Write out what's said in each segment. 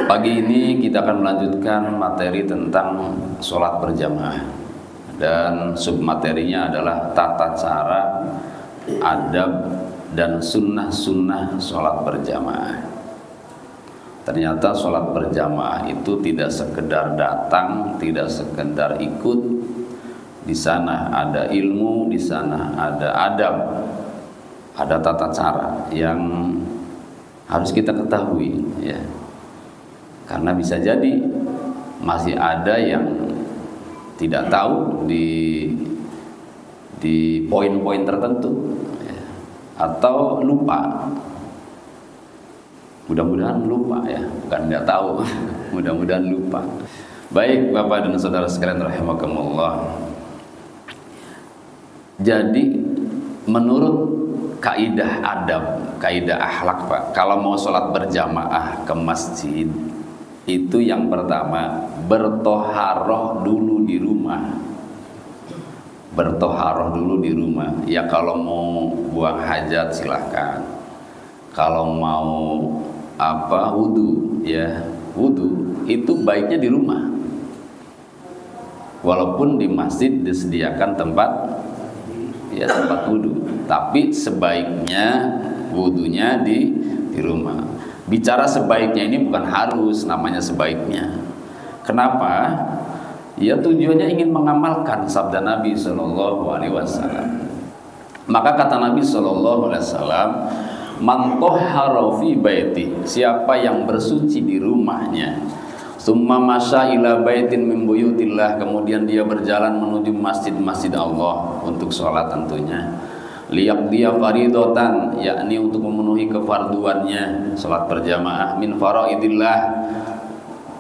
Pagi ini kita akan melanjutkan materi tentang sholat berjamaah. Dan submaterinya adalah tata cara, adab, dan sunnah-sunnah sholat berjamaah. Ternyata sholat berjamaah itu tidak sekedar datang, tidak sekedar ikut. Di sana ada ilmu, di sana ada adab, ada tata cara yang harus kita ketahui, ya. Karena bisa jadi masih ada yang tidak tahu di poin-poin tertentu, ya, atau lupa. Mudah-mudahan lupa, ya, bukan nggak tahu. Mudah-mudahan lupa. Baik Bapak dan Saudara sekalian rahimakumullah. Jadi menurut kaidah adab, kaidah akhlak, Pak, kalau mau sholat berjamaah ke masjid, itu yang pertama bertoharoh dulu di rumah. Bertoharoh dulu di rumah. Ya kalau mau buang hajat silahkan. Kalau mau wudu, ya wudu itu baiknya di rumah. Walaupun di masjid disediakan tempat wudu, tapi sebaiknya wudunya di rumah. Bicara sebaiknya ini bukan harus, namanya sebaiknya. Kenapa? Ya tujuannya ingin mengamalkan sabda Nabi SAW. Maka kata Nabi SAW, man tahhara fi baiti, siapa yang bersuci di rumahnya, summa masya ila baitin min buyutillah, kemudian dia berjalan menuju masjid-masjid Allah untuk sholat tentunya, liyaqdiya faridotan, yakni untuk memenuhi kefarduannya, sholat berjamaah, min faraidillah,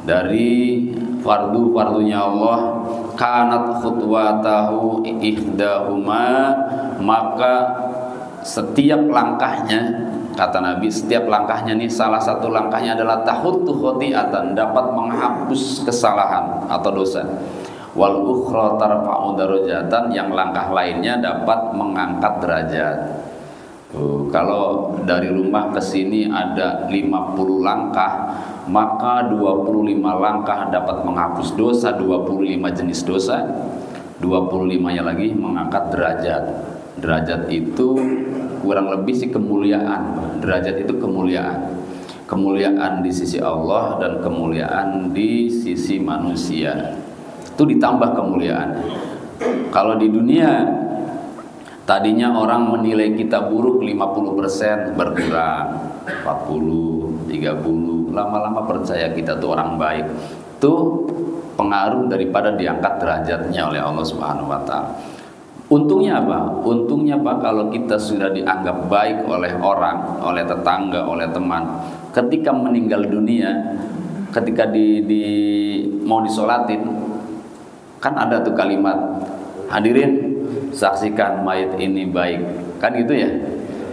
dari fardu-fardunya Allah, kanat khutwatahu ihdahuma, maka setiap langkahnya, kata Nabi, setiap langkahnya nih, salah satu langkahnya adalah tahuttu khoti'atan, dapat menghapus kesalahan atau dosa. Wal ukhra tarfa'u darajatan, yang langkah lainnya dapat mengangkat derajat. Kalau dari rumah ke sini ada 50 langkah, maka 25 langkah dapat menghapus dosa, 25 jenis dosa, 25-nya lagi mengangkat derajat. Derajat itu kurang lebih sih kemuliaan. Derajat itu kemuliaan. Kemuliaan di sisi Allah dan kemuliaan di sisi manusia. Itu ditambah kemuliaan. Kalau di dunia tadinya orang menilai kita buruk 50%, berkurang 40, 30, lama-lama percaya kita tuh orang baik. Itu pengaruh daripada diangkat derajatnya oleh Allah Subhanahu wa taala. Untungnya apa? Untungnya Pak, kalau kita sudah dianggap baik oleh orang, oleh tetangga, oleh teman, ketika meninggal dunia, ketika mau disolatin, kan ada tuh kalimat, hadirin saksikan mayit ini baik, kan gitu ya.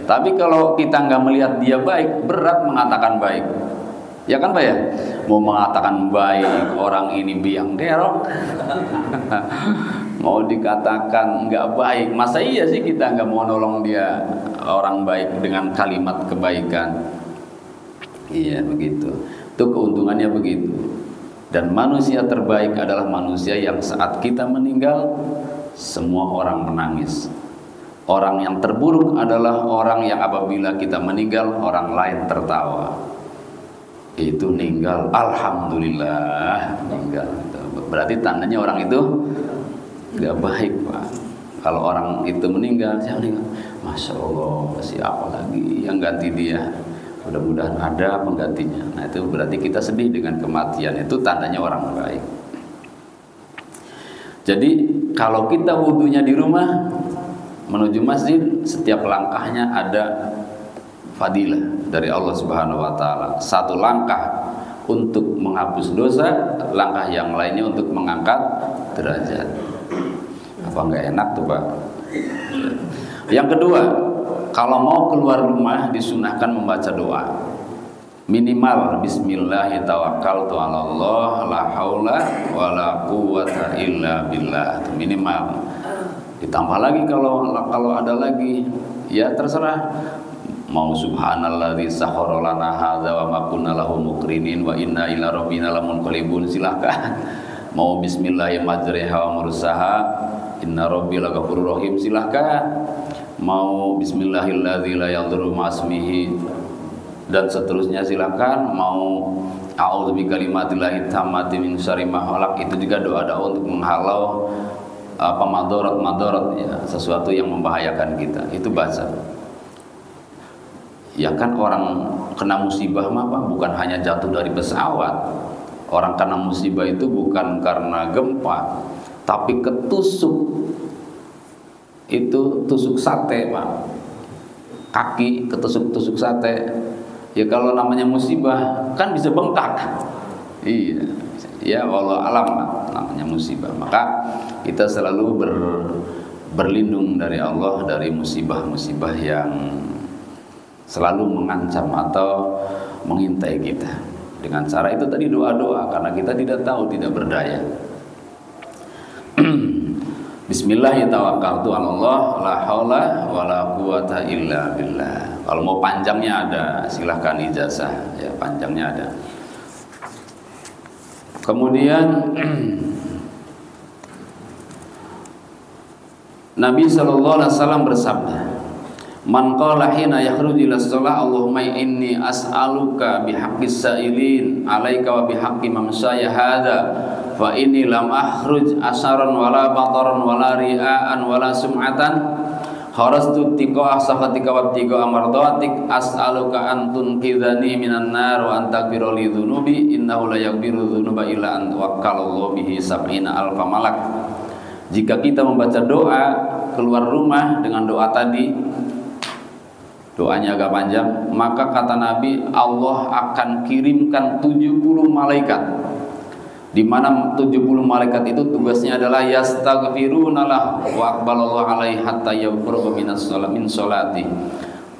Tapi kalau kita nggak melihat dia baik, berat mengatakan baik, ya kan Pak ya? Mau mengatakan baik, orang ini biang kerok, mau dikatakan nggak baik, masa iya sih kita nggak mau nolong dia orang baik dengan kalimat kebaikan? Iya begitu. Itu keuntungannya begitu. Dan manusia terbaik adalah manusia yang saat kita meninggal semua orang menangis. Orang yang terburuk adalah orang yang apabila kita meninggal orang lain tertawa. Itu meninggal, alhamdulillah meninggal. Berarti tandanya orang itu gak baik Pak. Kalau orang itu meninggal, saya meninggal, masya Allah, siapa lagi yang ganti dia? Mudah-mudahan ada penggantinya. Nah itu berarti kita sedih dengan kematian. Itu tandanya orang baik. Jadi kalau kita wudunya di rumah, menuju masjid, setiap langkahnya ada fadilah dari Allah Subhanahu wa taala. Satu langkah untuk menghapus dosa, langkah yang lainnya untuk mengangkat derajat. Apa enggak enak tuh Pak? Yang kedua, kalau mau keluar rumah disunahkan membaca doa. Minimal bismillah tawakkaltu 'ala Allah la haula wala quwwata illa billah. Minimal. Ditambah lagi kalau ada lagi, ya terserah mau subhanalladzi sakhkhara lana hadza wa ma kunna lahu muqrinin wa inna ila rabbina lamunqalibun, silahkan. Mau bismillahirrahmanirrahim wa mursaha inna rabbi laghafurur rahim, silahkan. Mau bismillahilladzi la yadurru ma'asmihi dan seterusnya, silahkan. Mau a'udzu bikalimatillahi tammati min syarri ma khalaq, itu juga doa-doa untuk menghalau madarat ya, sesuatu yang membahayakan kita, itu baca. Ya kan, orang kena musibah mah bukan hanya jatuh dari pesawat. Orang kena musibah itu bukan karena gempa, tapi ketusuk. Itu tusuk sate, Pak. Kaki ketusuk-tusuk sate. Ya kalau namanya musibah kan bisa bengkak. Iya. Ya wallahu alam lah namanya musibah. Maka kita selalu berlindung dari Allah dari musibah-musibah yang selalu mengancam atau mengintai kita. Dengan cara itu tadi, doa-doa, karena kita tidak tahu, tidak berdaya. Bismillahirrahmanirrahim, Allah la haula wala quwata illa billah. Kalau mau panjangnya ada, silahkan ijazah ya, panjangnya ada. Kemudian Nabi sallallahu alaihi wasallam bersabda, man qala hina yakhruju ila shalah Allahumma inni as'aluka bihaqqis sa'ilin alaika wa bihaqqi mamsaya hadza fa inni lam akhruj asaran wala bataran wala ria'an wala sum'atan kharastu tiqa ahsafatika wa tiqa amardatik as'aluka an tunqidhani minan nar wa an taghfira li dhunubi innahu la yaghfiru dhunuba illa anta wakkalallahu bihi sab'ina alfa malak. Jika kita membaca doa keluar rumah dengan doa tadi, doanya agak panjang, maka kata Nabi, Allah akan kirimkan 70 malaikat, di mana 70 malaikat itu tugasnya adalah yastaghfiruna lahu wa aqbalallahu alaihi hatta yafruga min sholati.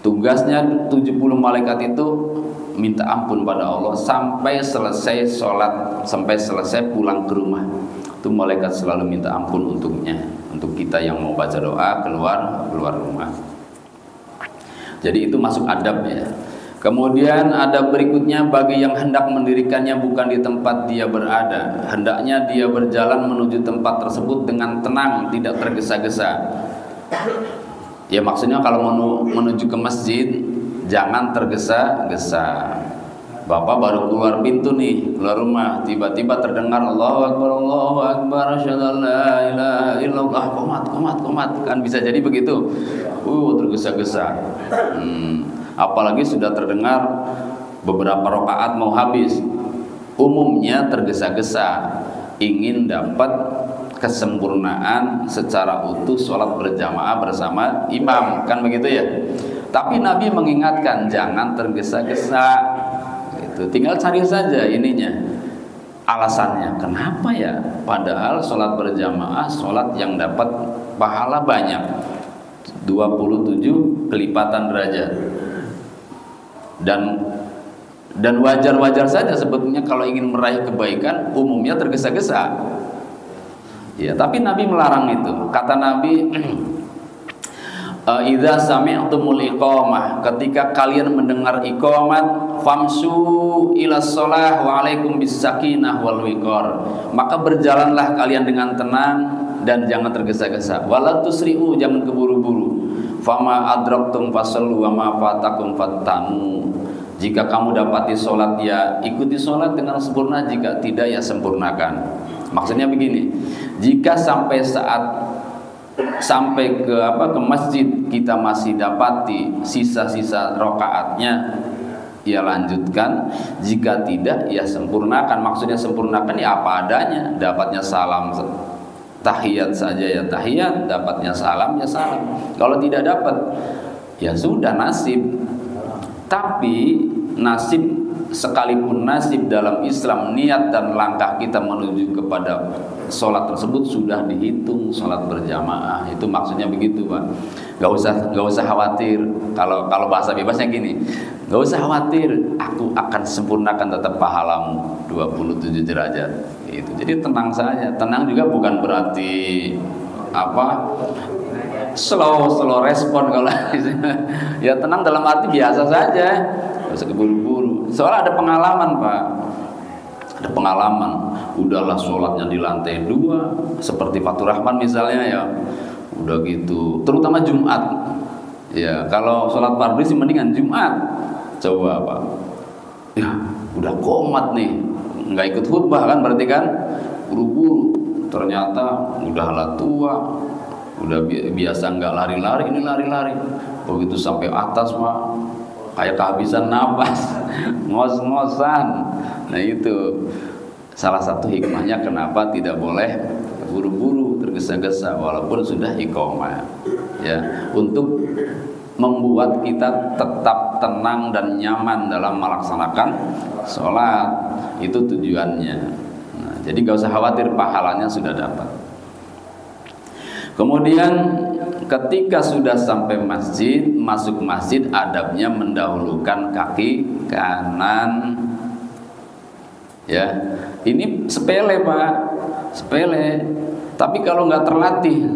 Tugasnya 70 malaikat itu minta ampun pada Allah sampai selesai sholat, sampai selesai pulang ke rumah. Itu malaikat selalu minta ampun untuknya, untuk kita yang mau baca doa keluar rumah. Jadi itu masuk adab ya. Kemudian adab berikutnya, bagi yang hendak mendirikannya bukan di tempat dia berada, hendaknya dia berjalan menuju tempat tersebut dengan tenang, tidak tergesa-gesa. Ya maksudnya kalau menuju ke masjid jangan tergesa-gesa. Bapak baru keluar pintu nih, keluar rumah, tiba-tiba terdengar Allahu Akbar, asyhadu an la ilaha illallah, qomat, kan bisa jadi begitu. Tergesa-gesa. Apalagi sudah terdengar beberapa rakaat mau habis. Umumnya tergesa-gesa, ingin dapat kesempurnaan secara utuh sholat berjamaah bersama imam, kan begitu ya. Tapi Nabi mengingatkan jangan tergesa-gesa. Tinggal cari saja ininya, alasannya kenapa ya, padahal sholat berjamaah sholat yang dapat pahala banyak, 27 kelipatan derajat, dan wajar-wajar saja sebetulnya kalau ingin meraih kebaikan umumnya tergesa-gesa ya. Tapi Nabi melarang itu. Kata Nabi, idza sami'tumul iqamah, ketika kalian mendengar iqamat, famsu ila shalah wa alaikum bisakinah wal wiqar, maka berjalanlah kalian dengan tenang dan jangan tergesa-gesa. Wala tusri'u, jangan keburu-buru. Fama adraktum fasallu wa ma fatakum fattamu. Jika kamu dapati sholat ya ikuti sholat dengan sempurna, jika tidak ya sempurnakan. Maksudnya begini, jika sampai ke masjid kita masih dapati sisa-sisa rakaatnya, ya lanjutkan. Jika tidak ya sempurnakan. Maksudnya sempurnakan ya apa adanya. Dapatnya salam tahiyat saja ya tahiyat, dapatnya salam ya salam. Kalau tidak dapat ya sudah nasib. Tapi nasib, sekalipun nasib dalam Islam, niat dan langkah kita menuju kepada sholat tersebut sudah dihitung sholat berjamaah. Itu maksudnya begitu, Pak. Gak usah khawatir. Kalau bahasa bebasnya gini, gak usah khawatir, aku akan sempurnakan tetap pahalamu 27 derajat. Gitu. Jadi tenang saja. Tenang juga bukan berarti slow respon kalau ya tenang dalam arti biasa saja, nggak usah keburu-buru. Soalnya ada pengalaman Pak, ada pengalaman. Udahlah sholatnya di lantai 2 seperti Fatur Rahman misalnya ya, udah gitu. Terutama Jumat, ya kalau sholat fardu sih mendingan Jumat. Coba Pak, ya udah komat nih, nggak ikut khutbah kan, berarti kan buru-buru. Ternyata udahlah tua, udah biasa nggak lari-lari, ini lari-lari. Begitu sampai atas Pak, kayak kehabisan napas, ngos-ngosan. Nah itu salah satu hikmahnya kenapa tidak boleh buru-buru tergesa-gesa walaupun sudah iqomah, ya, untuk membuat kita tetap tenang dan nyaman dalam melaksanakan sholat. Itu tujuannya. Nah, jadi nggak usah khawatir, pahalanya sudah dapat. Kemudian ketika sudah sampai masjid, masuk masjid, adabnya mendahulukan kaki kanan. Ya, ini sepele Pak, sepele. Tapi kalau nggak terlatih,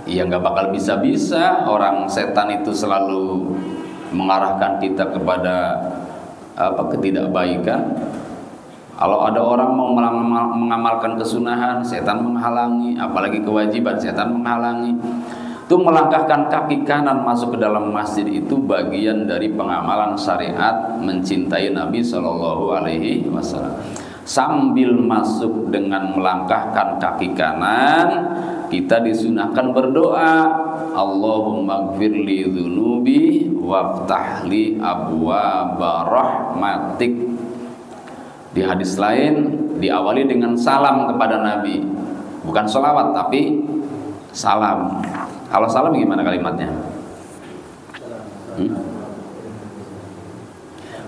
ya nggak bakal bisa-bisa. Orang setan itu selalu mengarahkan kita kepada ketidakbaikan. Kalau ada orang mau mengamalkan kesunahan, setan menghalangi, apalagi kewajiban, setan menghalangi. Itu melangkahkan kaki kanan masuk ke dalam masjid itu bagian dari pengamalan syariat mencintai Nabi Shallallahu Alaihi Wasallam. Sambil masuk dengan melangkahkan kaki kanan, kita disunahkan berdoa, Allahumma gfirli dzunubi waftahli abwaaba rahmatik. Di hadis lain diawali dengan salam kepada Nabi, bukan sholawat tapi salam. Kalau salam gimana kalimatnya?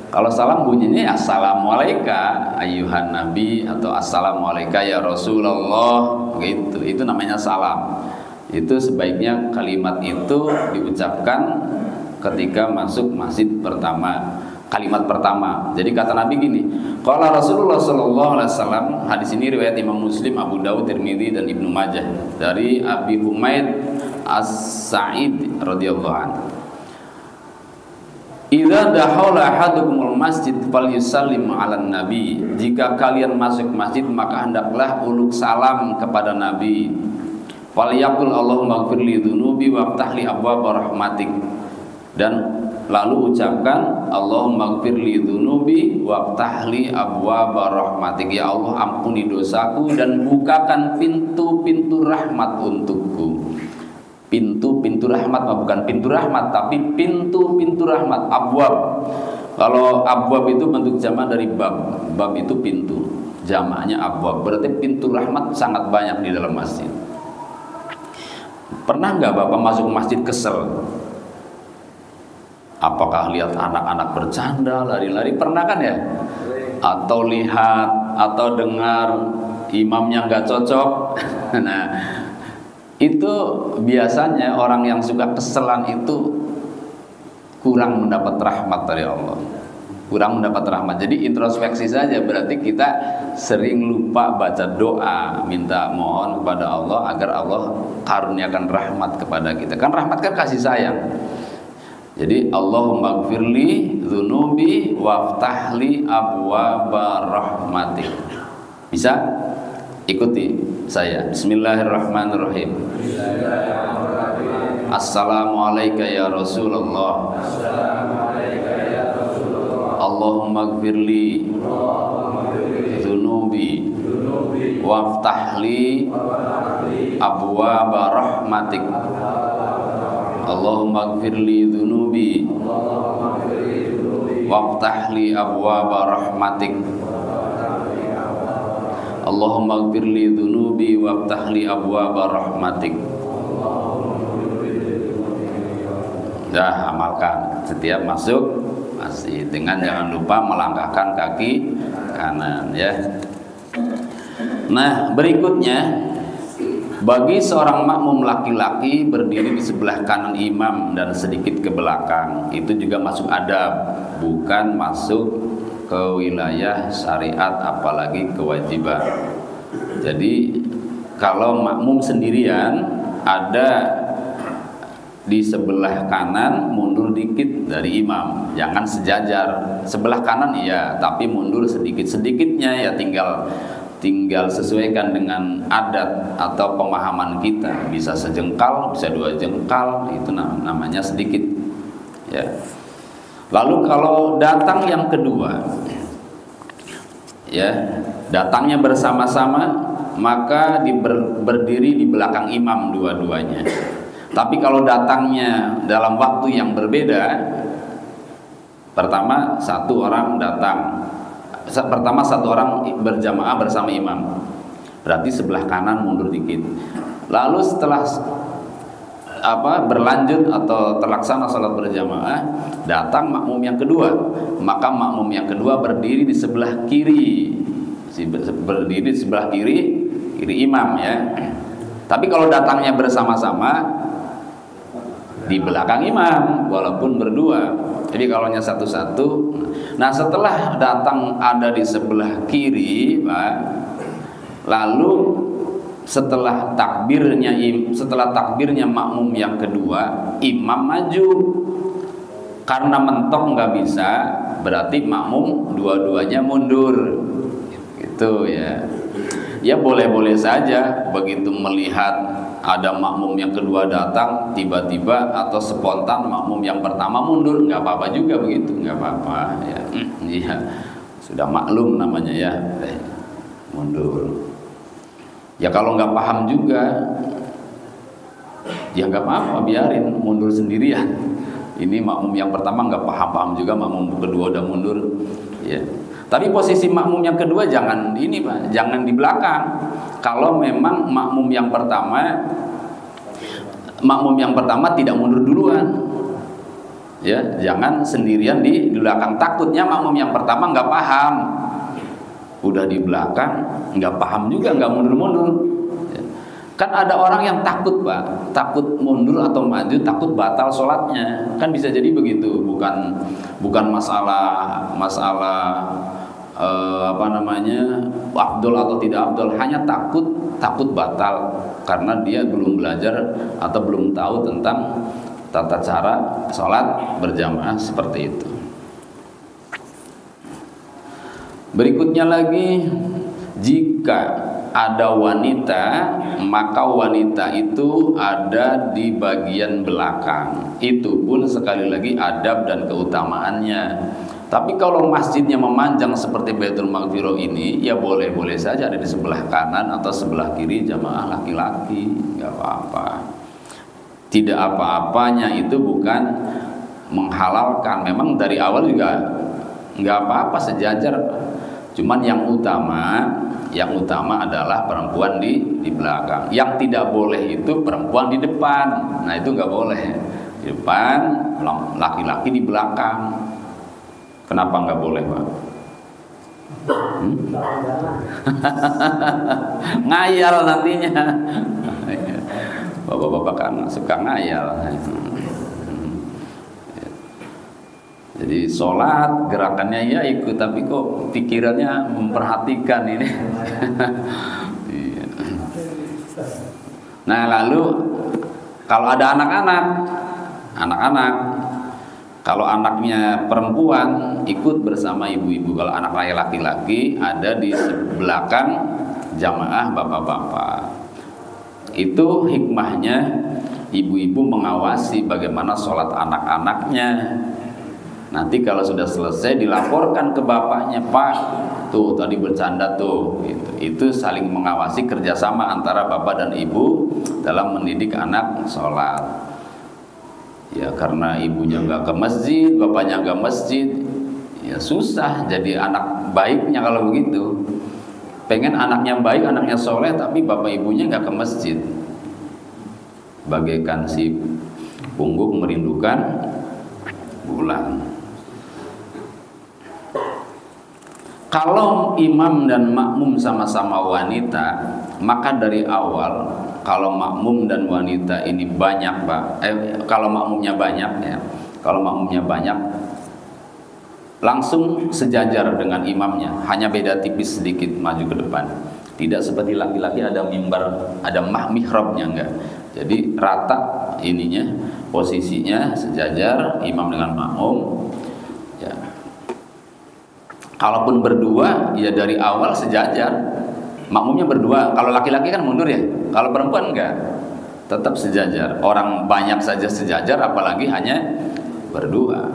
Kalau salam bunyinya assalamualaikum ayyuhan nabi atau assalamualaikum ya Rasulullah, gitu. Itu namanya salam. Itu sebaiknya kalimat itu diucapkan ketika masuk masjid pertama. Kalimat pertama. Jadi kata Nabi gini, qala Rasulullah sallallahu alaihi wasallam, hadis ini riwayat Imam Muslim, Abu Dawud, Tirmidzi dan Ibnu Majah dari Abi Humaid As-Sa'id radhiyallahu anhu. Idza dakhala ahadukumul masjid falyusallim 'alan nabi. Jika kalian masuk masjid maka hendaklah uluk salam kepada Nabi. Falyaqul Allahumma ighfirli dzunubi waftahli abwaaba rahmatik. Dan lalu ucapkan Allahumma ighfirli dzunubi waftahli abwaaba rahmatik. Ya Allah, ampuni dosaku dan bukakan pintu-pintu rahmat untukku. Pintu-pintu rahmat, bukan pintu rahmat tapi pintu-pintu rahmat. Abwab, kalau abwab itu bentuk jamak dari bab. Bab itu pintu, jamaknya abwab. Berarti pintu rahmat sangat banyak di dalam masjid. Pernah nggak Bapak masuk masjid kesel? Apakah lihat anak-anak bercanda, lari-lari? Pernah kan ya? Atau lihat, atau dengar imamnya nggak cocok. Nah, itu biasanya orang yang suka keselan itu kurang mendapat rahmat dari Allah. Kurang mendapat rahmat. Jadi introspeksi saja, berarti kita sering lupa baca doa, minta mohon kepada Allah agar Allah karuniakan rahmat kepada kita. Kan rahmat kan kasih sayang. Jadi Allahumma gfirli dzunubi waftahli abwaaba rahmatik. Bisa? Ikuti saya. Bismillahirrahmanirrahim. Assalamualaikum ya Rasulullah. Allahumma gfirli dzunubi waftahli abwaaba rahmatik. Allahumma gfirli dzunubi waftahli abwaaba rahmatik. Allahumma gfirli dzunubi waftahli abwaaba rahmatik. Dah, amalkan setiap masuk masjid dengan jangan lupa melangkahkan kaki kanan ya. Nah, berikutnya, bagi seorang makmum laki-laki berdiri di sebelah kanan imam dan sedikit ke belakang, itu juga masuk adab, bukan masuk ke wilayah syariat apalagi kewajiban. Jadi kalau makmum sendirian ada di sebelah kanan mundur dikit dari imam, jangan sejajar. Sebelah kanan iya, tapi mundur sedikit-sedikitnya ya, tinggal sesuaikan dengan adat atau pemahaman kita. Bisa sejengkal, bisa 2 jengkal, itu namanya sedikit ya. Lalu kalau datang yang kedua ya, datangnya bersama-sama, maka berdiri di belakang imam dua-duanya. Tapi kalau datangnya dalam waktu yang berbeda, pertama satu orang berjamaah bersama imam, berarti sebelah kanan mundur dikit. Lalu setelah berlanjut atau terlaksana salat berjamaah, datang makmum yang kedua, maka makmum yang kedua berdiri di sebelah kiri, kiri imam ya. Tapi kalau datangnya bersama-sama, di belakang imam walaupun berdua. Jadi kalau hanya satu-satu. Nah, setelah datang ada di sebelah kiri, Pak, lalu setelah takbirnya makmum yang kedua, imam maju. Karena mentok nggak bisa, berarti makmum dua-duanya mundur. Gitu ya. Ya boleh-boleh saja begitu melihat ada makmum yang kedua datang tiba-tiba atau spontan makmum yang pertama mundur, nggak apa-apa juga begitu, nggak apa-apa ya. Iya, sudah maklum namanya ya, mundur. Ya kalau nggak paham juga, ya nggak apa-apa, biarin mundur sendirian. Ini makmum yang pertama nggak paham juga, makmum kedua udah mundur, ya. Tapi posisi makmum yang kedua jangan ini, Pak, jangan di belakang. Kalau memang makmum yang pertama tidak mundur duluan, ya, jangan sendirian di belakang. Takutnya makmum yang pertama nggak paham, udah di belakang nggak paham juga, nggak mundur-mundur. Kan ada orang yang takut, Pak, takut mundur atau maju, takut batal sholatnya. Kan bisa jadi begitu, bukan masalah afdol atau tidak afdol, hanya takut batal karena dia belum belajar atau belum tahu tentang tata cara sholat berjamaah seperti itu. Berikutnya lagi, jika ada wanita, maka wanita itu ada di bagian belakang. Itu pun sekali lagi adab dan keutamaannya. Tapi kalau masjidnya memanjang seperti Baitul Maghfirah ini, ya boleh-boleh saja ada di sebelah kanan atau sebelah kiri jamaah laki-laki, nggak apa-apa. Tidak apa-apanya itu bukan menghalalkan. Memang dari awal juga nggak apa-apa, sejajar. Cuman yang utama adalah perempuan di belakang. Yang tidak boleh itu perempuan di depan. Nah itu nggak boleh. Di depan, laki-laki di belakang. Kenapa nggak boleh, Pak? Ngayal nantinya. Bapak-bapak kan suka ngayal. Jadi sholat gerakannya ya ikut, tapi kok pikirannya memperhatikan ini. Nah lalu kalau ada anak-anak, kalau anaknya perempuan ikut bersama ibu-ibu. Kalau anak laki-laki ada di belakang jamaah bapak-bapak. Itu hikmahnya ibu-ibu mengawasi bagaimana sholat anak-anaknya. Nanti kalau sudah selesai dilaporkan ke bapaknya, Pak, tuh tadi bercanda tuh. Itu saling mengawasi, kerjasama antara bapak dan ibu dalam mendidik anak sholat. Ya karena ibunya nggak ke masjid, bapaknya nggak masjid, ya susah jadi anak baiknya kalau begitu. Pengen anaknya baik, anaknya soleh, tapi bapak ibunya nggak ke masjid. Bagaikan si pungguk merindukan bulan. Kalau imam dan makmum sama-sama wanita, maka dari awal kalau makmum dan wanita ini banyak, Pak. Kalau makmumnya banyak ya. Kalau makmumnya banyak, langsung sejajar dengan imamnya, hanya beda tipis sedikit maju ke depan. Tidak seperti laki-laki ada mimbar, ada mihrabnya, enggak. Jadi rata ininya, posisinya sejajar imam dengan makmum. Ya. Kalaupun berdua, ya dari awal sejajar. Makmumnya berdua. Kalau laki-laki kan mundur ya. Kalau perempuan enggak, tetap sejajar. Orang banyak saja sejajar, apalagi hanya berdua.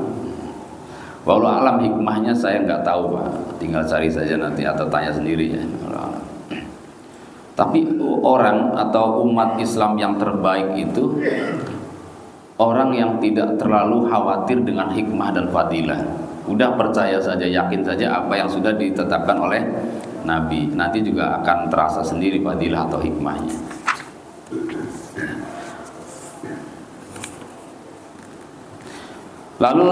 Wallahu alam hikmahnya saya nggak tahu Pak. Tinggal cari saja nanti atau tanya sendiri ya. Tapi orang atau umat Islam yang terbaik itu orang yang tidak terlalu khawatir dengan hikmah dan fadilah. Udah percaya saja, yakin saja apa yang sudah ditetapkan oleh Nabi. Nanti juga akan terasa sendiri fadilah atau hikmahnya. Lalu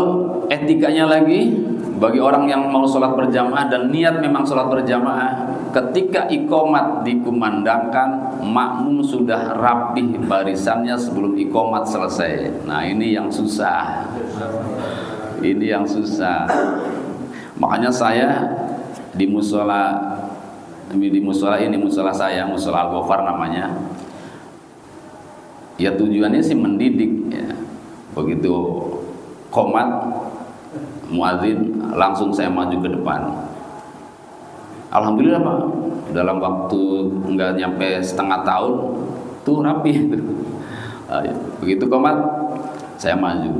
etikanya lagi bagi orang yang mau sholat berjamaah dan niat memang sholat berjamaah, ketika iqomat dikumandangkan, makmum sudah rapih barisannya sebelum iqomat selesai. Nah ini yang susah. Ini yang susah. Makanya saya di musola ini musola saya, musola Al-Ghafar namanya. Ya tujuannya sih mendidik ya. Begitu qomat muadzin langsung saya maju ke depan. Alhamdulillah Pak, dalam waktu enggak nyampe setengah tahun tuh rapi. Begitu qomat saya maju.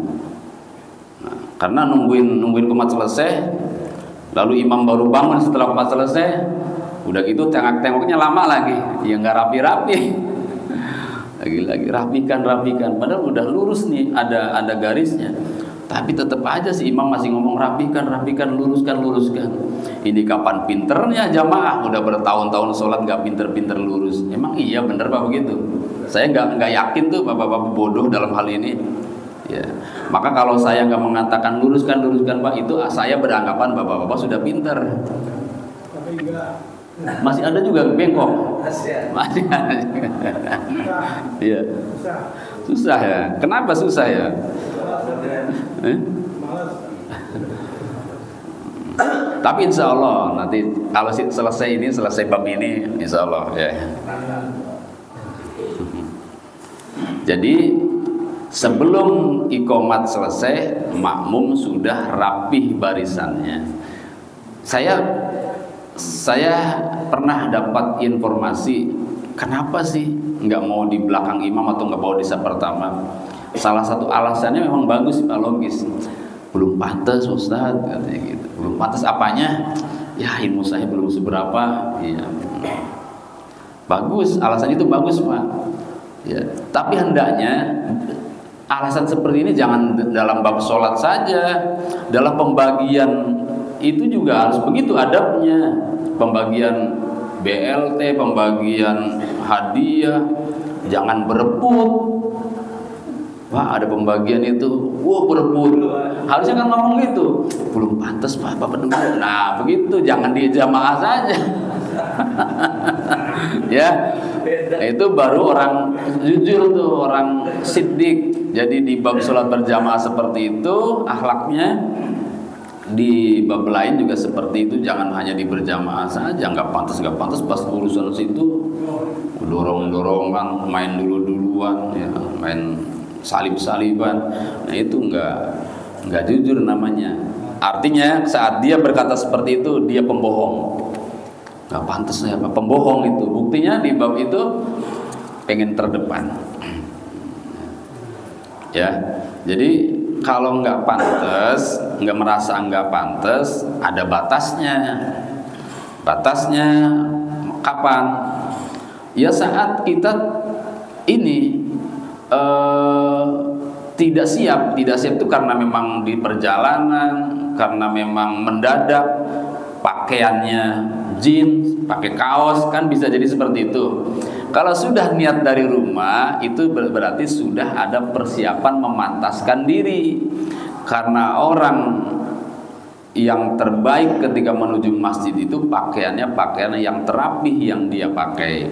Nah, karena nungguin qomat selesai, lalu imam baru bangun setelah qomat selesai, udah gitu tengok-tengoknya lama lagi, ya nggak rapi-rapi. Lagi-lagi rapikan, padahal udah lurus nih, ada garisnya. Tapi tetap aja si imam masih ngomong rapikan, luruskan. Ini kapan pinternya jamaah? Udah bertahun-tahun sholat nggak pinter-pinter lurus. Emang iya bener Pak begitu? Saya nggak yakin tuh bapak-bapak bodoh dalam hal ini. Ya. Maka kalau saya nggak mengatakan luruskan Pak, itu saya beranggapan bapak-bapak sudah pinter. Tapi enggak. Masih ada juga bengkok. Masih ada juga. Iya. Susah ya. Kenapa susah ya? Tapi insya Allah nanti kalau selesai bab ini insya Allah ya. Jadi sebelum iqomat selesai, makmum sudah rapih barisannya. Saya pernah dapat informasi, kenapa sih nggak mau di belakang imam atau nggak mau di saf pertama? Salah satu alasannya memang bagus, logis. Belum pantas Ustaz, katanya gitu. Belum pantas apanya? Ya ilmu saya belum seberapa. Iya. Bagus, alasan itu bagus Pak. Ya. Tapi hendaknya alasan seperti ini jangan dalam bab sholat saja, dalam pembagian itu juga harus begitu adabnya. Pembagian BLT, pembagian hadiah, jangan berebut. Wah ada pembagian itu, wah berebut. Harusnya kan ngomong gitu, belum pantas Pak, Bapak dulu. Nah begitu, jangan di jamaah saja. Ya, itu baru orang jujur tuh, orang siddiq. Jadi di bab sholat berjamaah seperti itu, akhlaknya. Di bab lain juga seperti itu, jangan hanya di berjamaah saja, nggak pantas pas urusan situ dorong-dorongan, main duluan, ya, main salib-saliban. Nah itu nggak jujur namanya. Artinya saat dia berkata seperti itu dia pembohong. Nggak pantas ya, pembohong itu. Buktinya di bab itu pengen terdepan. Ya, jadi kalau nggak pantas, nggak merasa nggak pantas, ada batasnya. Batasnya kapan? Ya saat kita ini tidak siap itu karena memang di perjalanan, karena memang mendadak, pakaiannya jeans, pakai kaos, kan bisa jadi seperti itu. Kalau sudah niat dari rumah, itu berarti sudah ada persiapan memantaskan diri. Karena orang yang terbaik ketika menuju masjid itu pakaian yang terapih yang dia pakai.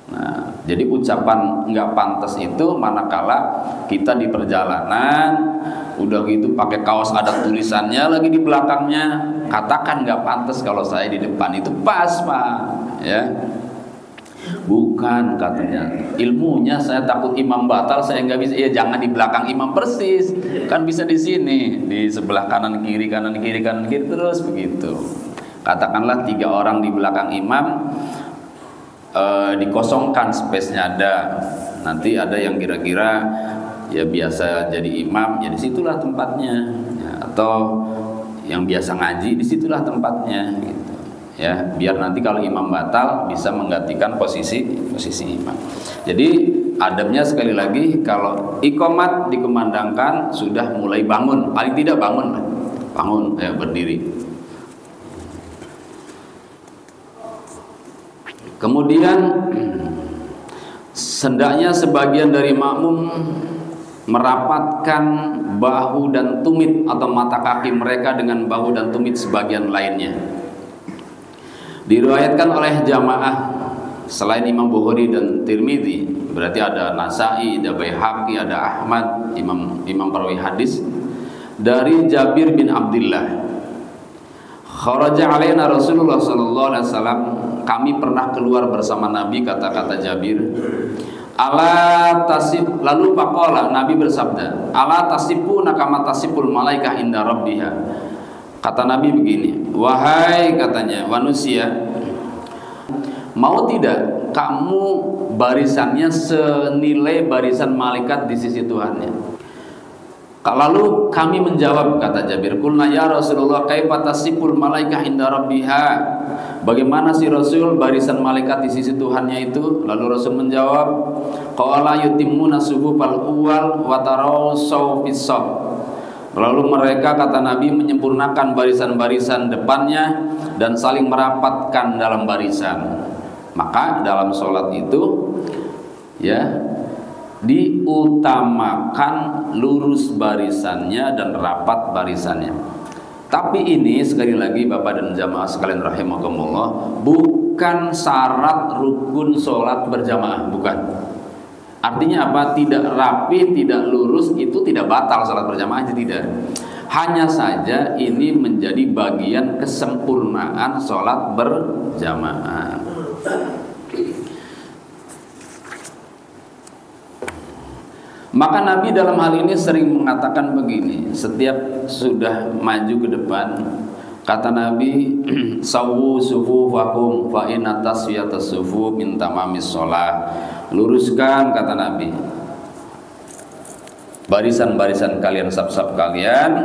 Nah, jadi ucapan nggak pantas itu manakala kita di perjalanan, udah gitu pakai kaos ada tulisannya lagi di belakangnya, katakan nggak pantas kalau saya di depan, itu pas Pak, ya. Bukan, katanya, ilmunya saya takut imam batal, saya nggak bisa. Ya jangan di belakang imam persis, kan bisa di sini, di sebelah kanan kiri terus begitu. Katakanlah 3 orang di belakang imam, dikosongkan space-nya ada. Nanti ada yang kira-kira ya biasa jadi imam, ya disitulah tempatnya. Ya, atau yang biasa ngaji, disitulah tempatnya. Gitu. Ya, biar nanti kalau imam batal bisa menggantikan posisi imam. Jadi adabnya sekali lagi, kalau iqamat dikumandangkan sudah mulai bangun, paling tidak bangun ya, berdiri. Kemudian hendaknya sebagian dari makmum merapatkan bahu dan tumit atau mata kaki mereka dengan bahu dan tumit sebagian lainnya. Diriwayatkan oleh jamaah selain Imam Bukhari dan Tirmidzi, berarti ada Nasai, ada Baihaqi, ada Ahmad, imam perawi hadis, dari Jabir bin Abdullah. Kharaja alaina Rasulullah sallallahu alaihi wasallam, kami pernah keluar bersama Nabi, kata Jabir. Ala tasib, lalu faqala, Nabi bersabda, ala tasibuna kama tasibul malaikah inda rabbiha. Kata Nabi begini, wahai, katanya, manusia, mau tidak kamu barisannya senilai barisan malaikat di sisi Tuhannya? Lalu kami menjawab, kata Jabir, qulna ya Rasulullah kaifa tasibul malaikah inda rabbiha? Bagaimana si Rasul barisan malaikat di sisi Tuhannya itu? Lalu Rasul menjawab, qala yutimmuna sufufal awwal wa tarasaw fis-saff. Lalu mereka, kata Nabi, menyempurnakan barisan-barisan depannya dan saling merapatkan dalam barisan. Maka dalam sholat itu ya diutamakan lurus barisannya dan rapat barisannya. Tapi ini sekali lagi Bapak dan jamaah sekalian rahimakumullah, bukan syarat rukun sholat berjamaah, bukan. Artinya apa? Tidak rapi, tidak lurus itu tidak batal salat berjamaah, tidak. Hanya saja ini menjadi bagian kesempurnaan salat berjamaah. Maka Nabi dalam hal ini sering mengatakan begini, setiap sudah maju ke depan, kata Nabi, sawu sufufakum fa inna taswiyatas sufuf min tamamis shalah. Luruskan, kata Nabi, barisan-barisan kalian, saf-saf kalian,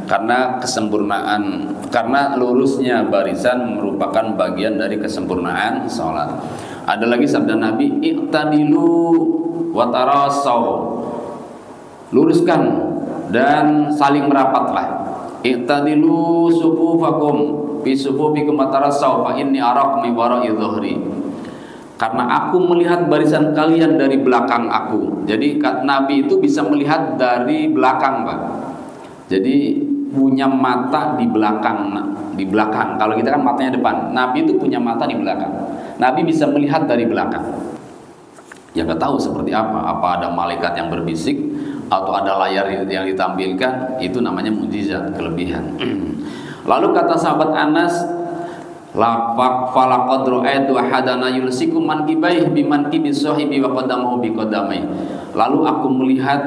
karena kesempurnaan, karena lurusnya barisan merupakan bagian dari kesempurnaan sholat. Ada lagi sabda Nabi, iqtadilu wa tarasaw, luruskan dan saling merapatlah. Iqtadilu sufufakum fi sufufikum wa tarasaw fa inni araq min wara'i dhuhri. Karena aku melihat barisan kalian dari belakang aku. Jadi Nabi itu bisa melihat dari belakang, Pak. Jadi punya mata di belakang. Di belakang. Kalau kita kan matanya depan. Nabi itu punya mata di belakang. Nabi bisa melihat dari belakang. Ya nggak tahu seperti apa. Apa ada malaikat yang berbisik atau ada layar yang ditampilkan? Itu namanya mukjizat, kelebihan. Lalu kata sahabat Anas, lafaq falaqad ra'aitu ahadana yulsiku mankibaih bimankibi sahibi wa qadamahu biqadamai. Lalu aku melihat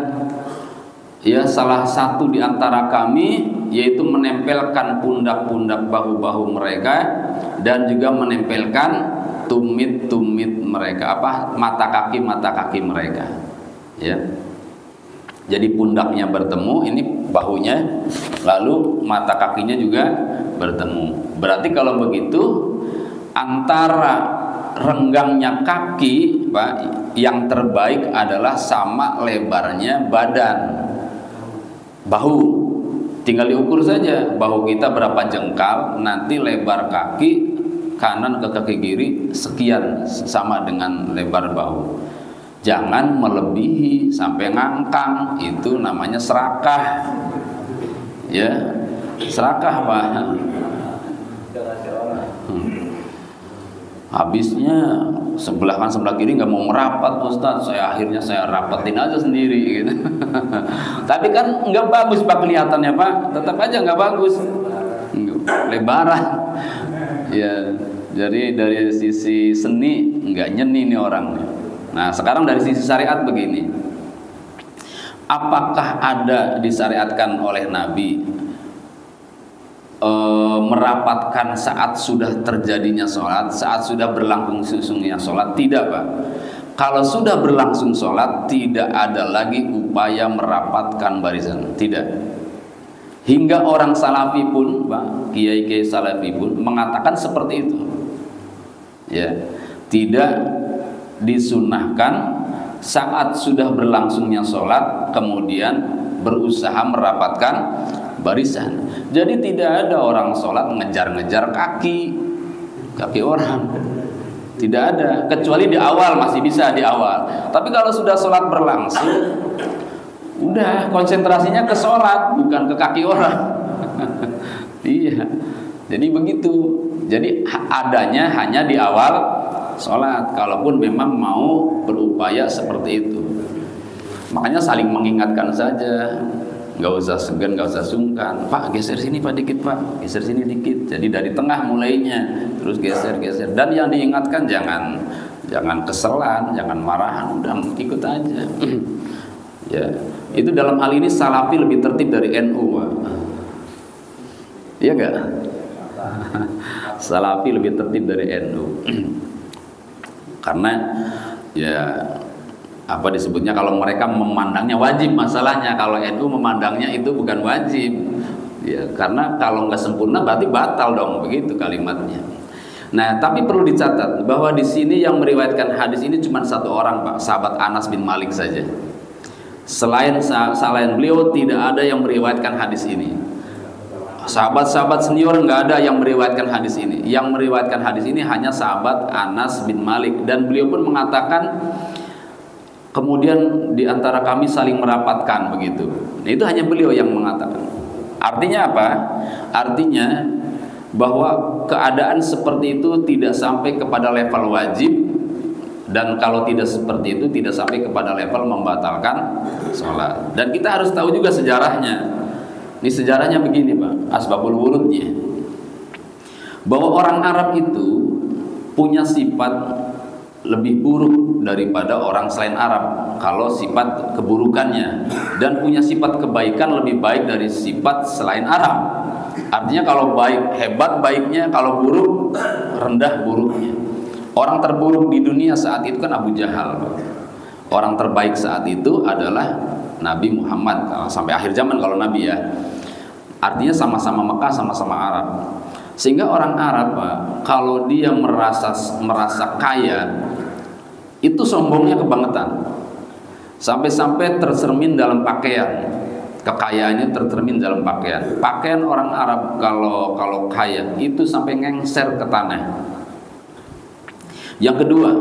ya salah satu di antara kami, yaitu menempelkan pundak-pundak bahu-bahu mereka dan juga menempelkan tumit-tumit mereka, mata kaki mereka. Ya. Jadi pundaknya bertemu, ini bahunya, lalu mata kakinya juga bertemu. Berarti kalau begitu antara renggangnya kaki, Pak, yang terbaik adalah sama lebarnya badan. Bahu tinggal diukur saja, bahu kita berapa jengkal, nanti lebar kaki kanan ke kaki kiri sekian, sama dengan lebar bahu. Jangan melebihi sampai ngangkang, itu namanya serakah. Ya, serakah, Pak. Habisnya sebelah kan sebelah kiri nggak mau merapat, Ustaz. Akhirnya saya rapatin aja sendiri gitu. Tapi kan nggak bagus, Pak, kelihatannya, Pak. Tetap aja nggak bagus, lebaran. Ya, Jadi dari sisi seni nggak nyeni nih orangnya. Nah sekarang dari sisi syariat begini, apakah ada disyariatkan oleh Nabi merapatkan saat sudah terjadinya sholat, saat sudah berlangsungnya sholat? Tidak, Pak. Kalau sudah berlangsung sholat, tidak ada lagi upaya merapatkan barisan, tidak. Hingga orang salafi pun, Pak, kiai-kiai salafi pun mengatakan seperti itu. Ya, tidak disunahkan saat sudah berlangsungnya sholat kemudian berusaha merapatkan barisan. Jadi tidak ada orang sholat ngejar-ngejar kaki orang, tidak ada, kecuali di awal masih bisa di awal. Tapi kalau sudah sholat berlangsung, udah konsentrasinya ke sholat bukan ke kaki orang. Iya, jadi begitu. Jadi adanya hanya di awal sholat, kalaupun memang mau berupaya seperti itu. Makanya saling mengingatkan saja, nggak usah segan, nggak usah sungkan. Pak, geser sini Pak dikit, Pak, geser sini dikit. Jadi dari tengah mulainya, terus geser. Dan yang diingatkan jangan keselan, jangan marahan, udah ikut aja. Ya, itu dalam hal ini salafi lebih tertib dari NU, Pak. Iya nggak? Salafi lebih tertib dari NU. Karena ya apa disebutnya, kalau mereka memandangnya wajib, masalahnya kalau NU memandangnya itu bukan wajib. Ya, karena kalau nggak sempurna berarti batal dong, begitu kalimatnya. Nah, tapi perlu dicatat bahwa di sini yang meriwayatkan hadis ini cuma satu orang, Pak, sahabat Anas bin Malik saja. Selain beliau tidak ada yang meriwayatkan hadis ini. Sahabat-sahabat senior nggak ada yang meriwayatkan hadis ini. Yang meriwayatkan hadis ini hanya sahabat Anas bin Malik, dan beliau pun mengatakan kemudian di antara kami saling merapatkan begitu. Nah, itu hanya beliau yang mengatakan. Artinya apa? Artinya bahwa keadaan seperti itu tidak sampai kepada level wajib, dan kalau tidak seperti itu tidak sampai kepada level membatalkan sholat. Dan kita harus tahu juga sejarahnya. Ini sejarahnya begini, Pak, asbabul wurudnya, bahwa orang Arab itu punya sifat lebih buruk daripada orang selain Arab kalau sifat keburukannya, dan punya sifat kebaikan lebih baik dari sifat selain Arab. Artinya kalau baik hebat baiknya, kalau buruk rendah buruknya. Orang terburuk di dunia saat itu kan Abu Jahal, Pak. Orang terbaik saat itu adalah Nabi Muhammad sampai akhir zaman kalau Nabi ya. Artinya sama-sama Mekah, sama-sama Arab. Sehingga orang Arab, Pak, kalau dia merasa kaya, itu sombongnya kebangetan. Sampai-sampai tercermin dalam pakaian. Kekayaannya tercermin dalam pakaian. Pakaian orang Arab kalau kaya itu sampai ngengser ke tanah. Yang kedua,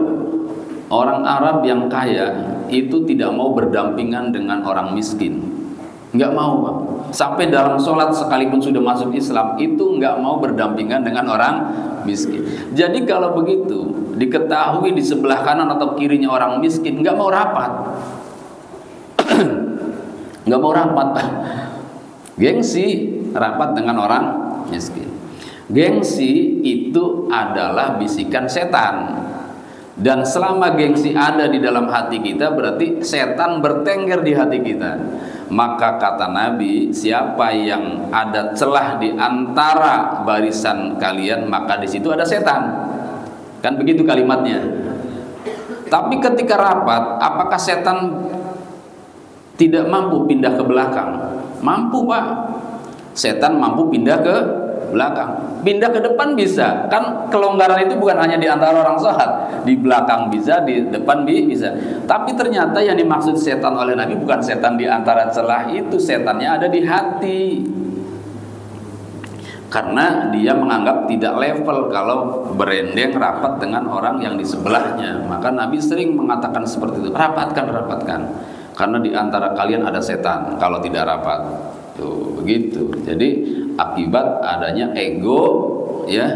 orang Arab yang kaya itu tidak mau berdampingan dengan orang miskin. Nggak mau, Pak. Sampai dalam sholat sekalipun sudah masuk Islam, itu nggak mau berdampingan dengan orang miskin. Jadi kalau begitu diketahui di sebelah kanan atau kirinya orang miskin, nggak mau rapat. Nggak mau rapat, Pak. Gengsi rapat dengan orang miskin. Gengsi itu adalah bisikan setan. Dan selama gengsi ada di dalam hati kita, berarti setan bertengger di hati kita. Maka kata Nabi, siapa yang ada celah di antara barisan kalian, maka di situ ada setan. Kan begitu kalimatnya. Tapi ketika rapat, apakah setan tidak mampu pindah ke belakang? Mampu, Pak. Setan mampu pindah ke belakang. Pindah ke depan bisa. Kan kelonggaran itu bukan hanya di antara orang sholat, di belakang bisa, di depan bisa. Tapi ternyata yang dimaksud setan oleh Nabi bukan setan di antara celah itu, setannya ada di hati. Karena dia menganggap tidak level kalau berendeng rapat dengan orang yang di sebelahnya. Maka Nabi sering mengatakan seperti itu, rapatkan. Karena di antara kalian ada setan kalau tidak rapat. Tuh, begitu. Jadi akibat adanya ego, ya,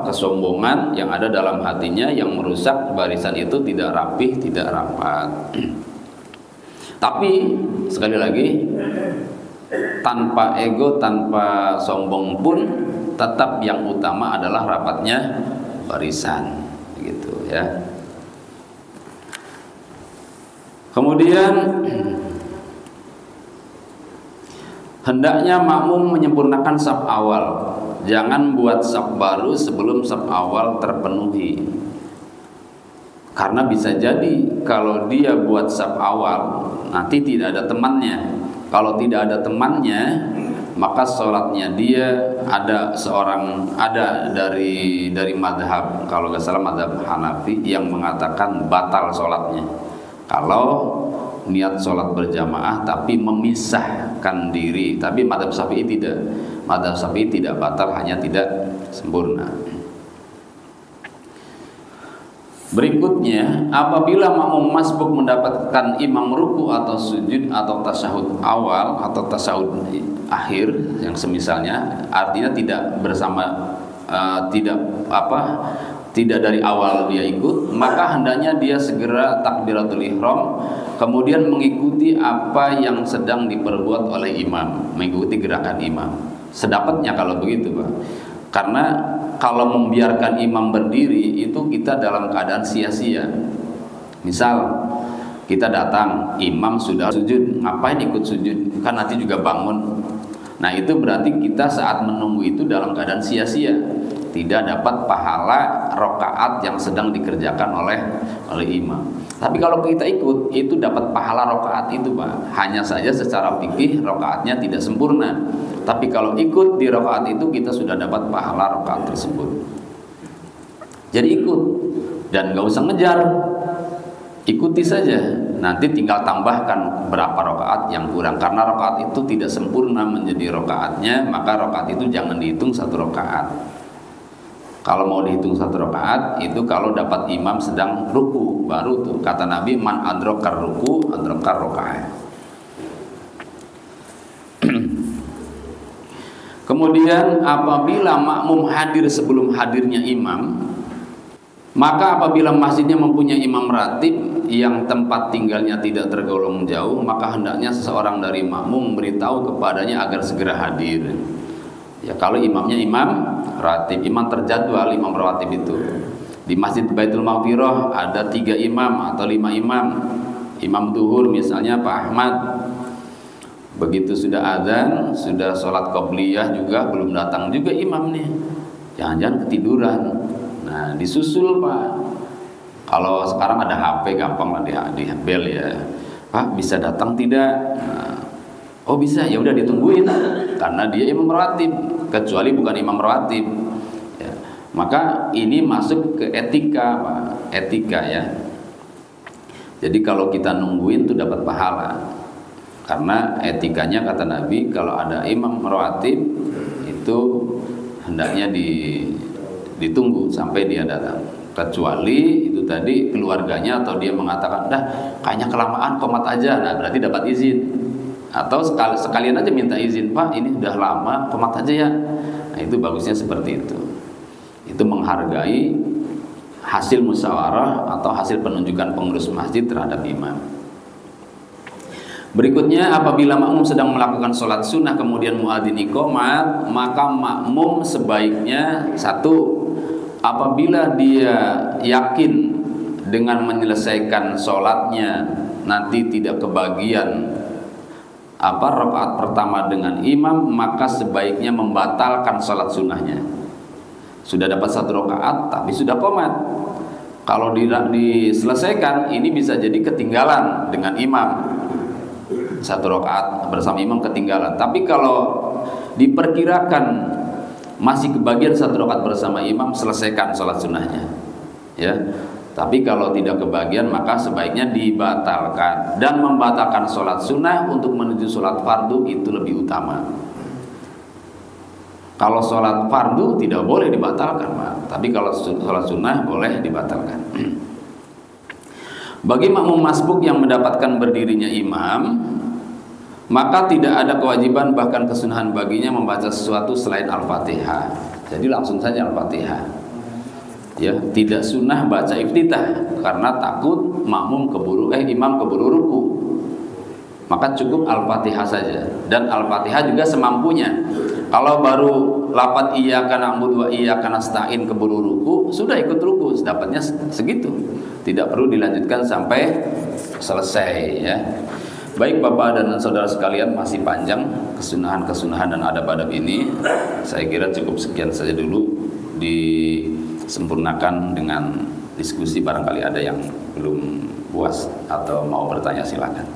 kesombongan yang ada dalam hatinya yang merusak barisan itu tidak rapih, tidak rapat. Tapi sekali lagi, tanpa ego, tanpa sombong pun tetap yang utama adalah rapatnya barisan, gitu ya. Kemudian hendaknya makmum menyempurnakan saf awal, jangan buat saf baru sebelum saf awal terpenuhi. Karena bisa jadi kalau dia buat saf awal nanti tidak ada temannya. Kalau tidak ada temannya, maka sholatnya dia ada dari madhab, kalau nggak salah madhab Hanafi yang mengatakan batal sholatnya. Kalau niat sholat berjamaah tapi memisahkan diri, tapi madhab Syafi'i tidak. Madhab Syafi'i tidak batal, hanya tidak sempurna. Berikutnya, apabila makmum masbuk mendapatkan imam ruku atau sujud atau tasyahud awal atau tasyahud akhir yang semisalnya, artinya tidak bersama, tidak dari awal dia ikut, maka hendaknya dia segera takbiratul ihram, kemudian mengikuti apa yang sedang diperbuat oleh imam, mengikuti gerakan imam. Sedapatnya kalau begitu, Pak. Karena kalau membiarkan imam berdiri itu kita dalam keadaan sia-sia. Misal kita datang, imam sudah sujud, ngapain ikut sujud? Kan nanti juga bangun. Nah, itu berarti kita saat menunggu itu dalam keadaan sia-sia, tidak dapat pahala rakaat yang sedang dikerjakan oleh imam. Tapi kalau kita ikut, itu dapat pahala rakaat itu, Pak. Hanya saja secara fikih rakaatnya tidak sempurna. Tapi kalau ikut di rakaat itu, kita sudah dapat pahala rakaat tersebut. Jadi ikut dan gak usah ngejar, ikuti saja. Nanti tinggal tambahkan berapa rakaat yang kurang, karena rakaat itu tidak sempurna menjadi rakaatnya, maka rakaat itu jangan dihitung satu rakaat. Kalau mau dihitung satu rakaat itu kalau dapat imam sedang ruku, baru tuh kata Nabi, man adrokar ruku adrokar rakaat. Kemudian apabila makmum hadir sebelum hadirnya imam, maka apabila masjidnya mempunyai imam ratib yang tempat tinggalnya tidak tergolong jauh, maka hendaknya seseorang dari makmum memberitahu kepadanya agar segera hadir. Ya, kalau imamnya imam ratib, imam terjadwal, imam rawatib itu. Di Masjid Baitul Maqfirah ada 3 imam atau 5 imam. Imam duhur misalnya Pak Ahmad. Begitu sudah azan, sudah sholat qobliyah juga belum datang juga imam nih. Jangan-jangan ketiduran. Nah, disusul, Pak. Kalau sekarang ada HP gampang lah di bel ya. Pak, bisa datang tidak? Nah, oh bisa, ya udah ditungguin karena dia imam rawatib, kecuali bukan imam rawatib. Ya. Maka ini masuk ke etika, Pak. Etika ya. Jadi kalau kita nungguin tuh dapat pahala. Karena etikanya kata Nabi, kalau ada imam rawatib itu hendaknya ditunggu sampai dia datang. Kecuali itu tadi keluarganya atau dia mengatakan, dah kayaknya kelamaan, komat aja. Nah, berarti dapat izin. Atau sekalian aja minta izin, Pak ini udah lama, komat aja ya. Nah, itu bagusnya seperti itu. Itu menghargai hasil musyawarah atau hasil penunjukan pengurus masjid terhadap imam. Berikutnya, apabila makmum sedang melakukan sholat sunnah kemudian muadzin iqamat, maka makmum sebaiknya satu, apabila dia yakin dengan menyelesaikan sholatnya nanti tidak kebagian rakaat pertama dengan imam, maka sebaiknya membatalkan sholat sunnahnya. Sudah dapat 1 rakaat tapi sudah qomat. Kalau diselesaikan, ini bisa jadi ketinggalan dengan imam. 1 rakaat bersama imam ketinggalan. Tapi kalau diperkirakan masih kebagian 1 rakaat bersama imam, selesaikan sholat sunnahnya. Ya. Tapi kalau tidak kebagian, maka sebaiknya dibatalkan. Dan membatalkan sholat sunnah untuk menuju sholat fardu itu lebih utama. Kalau sholat fardu tidak boleh dibatalkan, Pak. Tapi kalau sholat sunnah boleh dibatalkan. Bagi makmum masbuk yang mendapatkan berdirinya imam, maka tidak ada kewajiban bahkan kesunahan baginya membaca sesuatu selain Al-Fatihah. Jadi langsung saja Al-Fatihah. Ya, tidak sunnah baca iftitah karena takut imam keburu ruku. maka cukup Al-Fatihah saja, dan Al-Fatihah juga semampunya. Kalau baru lafaz iyyaka na'budu wa iyyaka nasta'in keburu ruku, sudah ikut ruku, dapatnya segitu, tidak perlu dilanjutkan sampai selesai ya. Baik Bapak dan saudara sekalian, masih panjang kesunahan-kesunahan dan adab-adab ini. Saya kira cukup sekian saja dulu, disempurnakan dengan diskusi. Barangkali ada yang belum puas atau mau bertanya, silakan.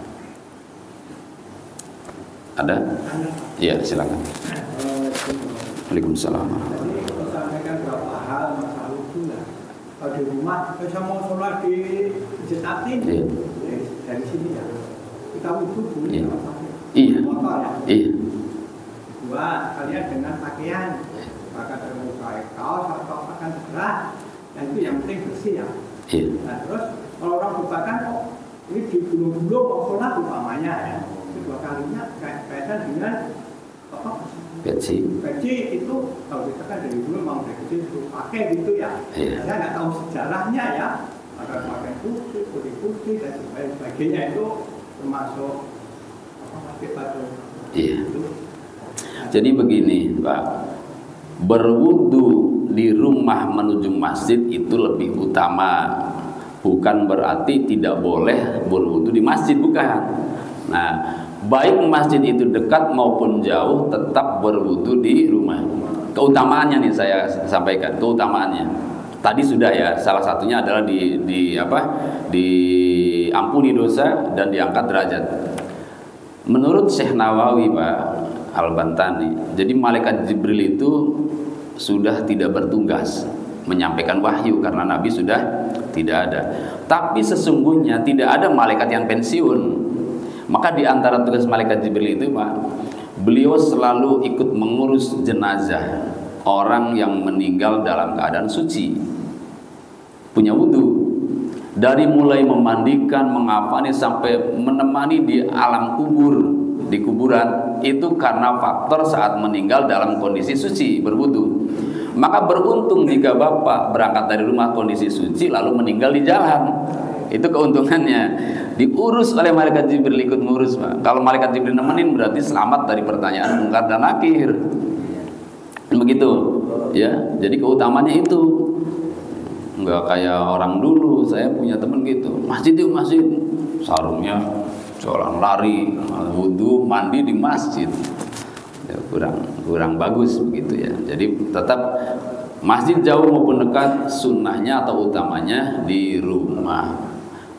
Ada? Iya, silakan. Waalaikumsalam. Jadi sampaikan beberapa hal masalah itu lah. Kalau di rumah, saya mau sholat di masjid Atin, dari sini ya. Kita wudhu dulu. Iya. Motor ya. Iya. Dua, kalian dengan pakaian, maka terpakai kaos atau pakaian segera, dan itu yang penting bersih ya. Iya. Nah terus kalau orang lupakan kok ini di gunung-gunung mau sholat umpamanya ya, kedua kalinya kaitan dengan apa? Peci itu kalau kita kan dari dulu mau dari kecil itu pakai gitu ya. Iya. Saya nggak tahu sejarahnya ya. Maka pakai putih dan sebagainya itu termasuk apa pakai batu. Iya. Jadi begini Pak, berwudu di rumah menuju masjid itu lebih utama. Bukan berarti tidak boleh berwudu di masjid, bukan. Nah, baik masjid itu dekat maupun jauh, tetap berwudu di rumah. Keutamaannya nih saya sampaikan, keutamaannya. Tadi sudah ya, salah satunya adalah diampuni dosa dan diangkat derajat. Menurut Syekh Nawawi Pak Al-Bantani, jadi malaikat Jibril itu sudah tidak bertugas menyampaikan wahyu karena Nabi sudah tidak ada. Tapi sesungguhnya tidak ada malaikat yang pensiun. Maka di antara tugas malaikat Jibril itu Pak, beliau selalu ikut mengurus jenazah orang yang meninggal dalam keadaan suci, punya wudu. Dari mulai memandikan, mengafani sampai menemani di alam kubur, di kuburan, itu karena faktor saat meninggal dalam kondisi suci, berwudu. Maka beruntung jika Bapak berangkat dari rumah kondisi suci lalu meninggal di jalan. Itu keuntungannya. Diurus oleh malaikat Jibril, ikut ngurus Pak. Kalau malaikat Jibril nemenin berarti selamat dari pertanyaan mungkar dan nakir. Begitu ya. Jadi keutamanya itu. Enggak kayak orang dulu, saya punya temen gitu. Masjid yuk masjid. Sarungnya jalan lari, wudu, mandi di masjid. Ya, kurang bagus begitu ya. Jadi tetap masjid jauh maupun dekat, sunnahnya atau utamanya di rumah.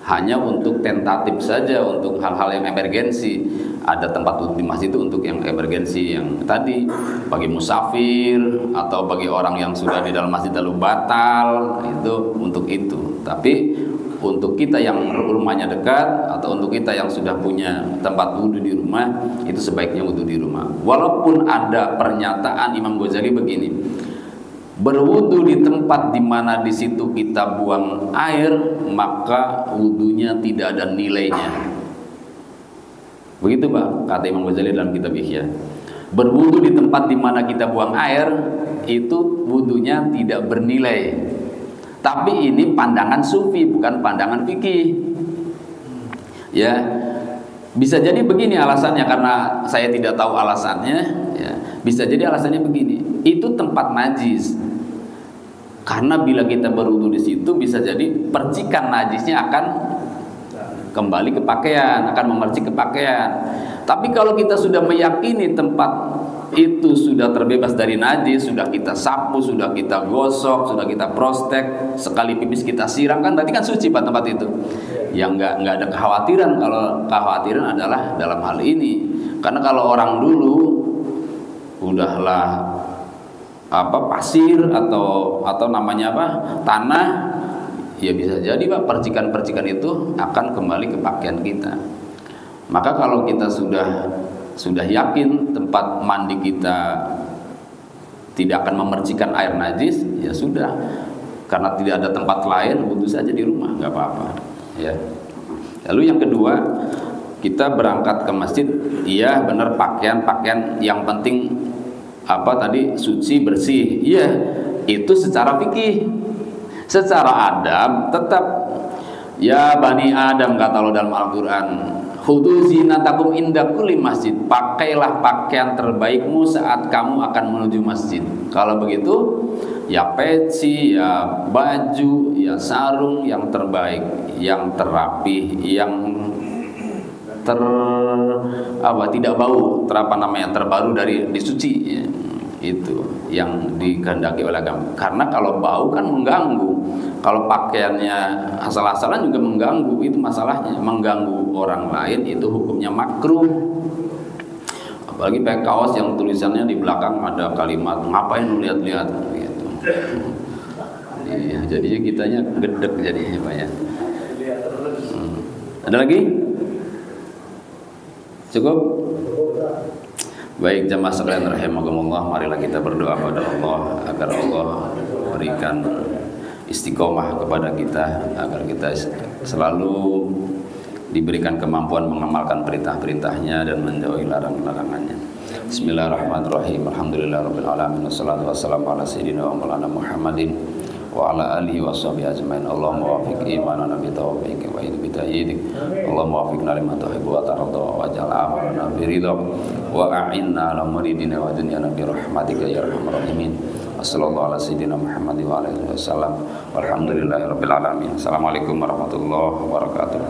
Hanya untuk tentatif saja, untuk hal-hal yang emergensi. Ada tempat di masjid itu untuk yang emergensi, yang tadi bagi musafir atau bagi orang yang sudah di dalam masjid lalu batal, itu untuk itu. Tapi untuk kita yang rumahnya dekat atau untuk kita yang sudah punya tempat wudhu di rumah, itu sebaiknya wudhu di rumah. Walaupun ada pernyataan Imam Ghazali begini, berwudhu di tempat di mana di situ kita buang air, maka wudhunya tidak ada nilainya. Begitu Pak, kata Imam Ghazali dalam kitab Ihya. Berwudhu di tempat di mana kita buang air, itu wudhunya tidak bernilai. Tapi ini pandangan sufi, bukan pandangan fikih. Ya, bisa jadi begini alasannya, karena saya tidak tahu alasannya. Ya, bisa jadi alasannya begini. Itu tempat najis. Karena bila kita berwudu di situ, bisa jadi percikan najisnya akan kembali ke pakaian, akan memercik ke pakaian. Tapi kalau kita sudah meyakini tempat itu sudah terbebas dari najis, sudah kita sapu, sudah kita gosok, sudah kita prostek, sekali pipis kita siram, kan tadi kan suci Pak tempat itu. Yang nggak ada kekhawatiran. Kalau kekhawatiran adalah dalam hal ini, karena kalau orang dulu udahlah pasir atau namanya tanah, ya bisa jadi Pak percikan-percikan itu akan kembali ke pakaian kita. Maka kalau kita sudah yakin tempat mandi kita tidak akan memercikan air najis, ya sudah. Karena tidak ada tempat lain, wudhu saja di rumah, nggak apa-apa. Ya. Lalu yang kedua, kita berangkat ke masjid, iya benar pakaian yang penting suci bersih. Iya, itu secara fikih. Secara adab tetap ya Bani Adam kata Allah dalam Al-Quran, Khudhu zinatakum inda kulli masjid. Pakailah pakaian terbaikmu saat kamu akan menuju masjid. Kalau begitu, ya peci, ya baju, ya sarung yang terbaik, yang terapi, yang tidak bau, terbaru dari disuci, ya. Itu yang dikehendaki oleh agama. Karena kalau bau kan mengganggu. Kalau pakaiannya asal-asalan juga mengganggu, itu masalahnya. Mengganggu orang lain itu hukumnya makruh. Apalagi pakai kaos yang tulisannya di belakang ada kalimat ngapain lu lihat-lihat gitu. Iya, jadinya kitanya gedek jadinya Pak ya. Ada lagi? Cukup? Baik jamaah sekalian rahimakumullah, marilah kita berdoa kepada Allah agar Allah berikan istiqomah kepada kita, agar kita selalu diberikan kemampuan mengamalkan perintah-perintahnya dan menjauhi larang-larangannya. Bismillahirrahmanirrahim. Alhamdulillahirabbil alamin wassalatu wassalamu ala sayyidina wa maulana Muhammadin wa ala alihi washabihi ajmain. Allahumma waffiq imanana bi taufiqik wa hidayah. Allahumma waffiqna lima tuhibbu wa tarda wa ja'al amalana bi ridha wa a'inna ala muridina wa dunyana bi rahmatika ya arhamar rahimin. Wassallallahu ala sayyidina Muhammad wa alihi wasallam. Walhamdulillahirabbil alamin. Assalamualaikum warahmatullahi wabarakatuh.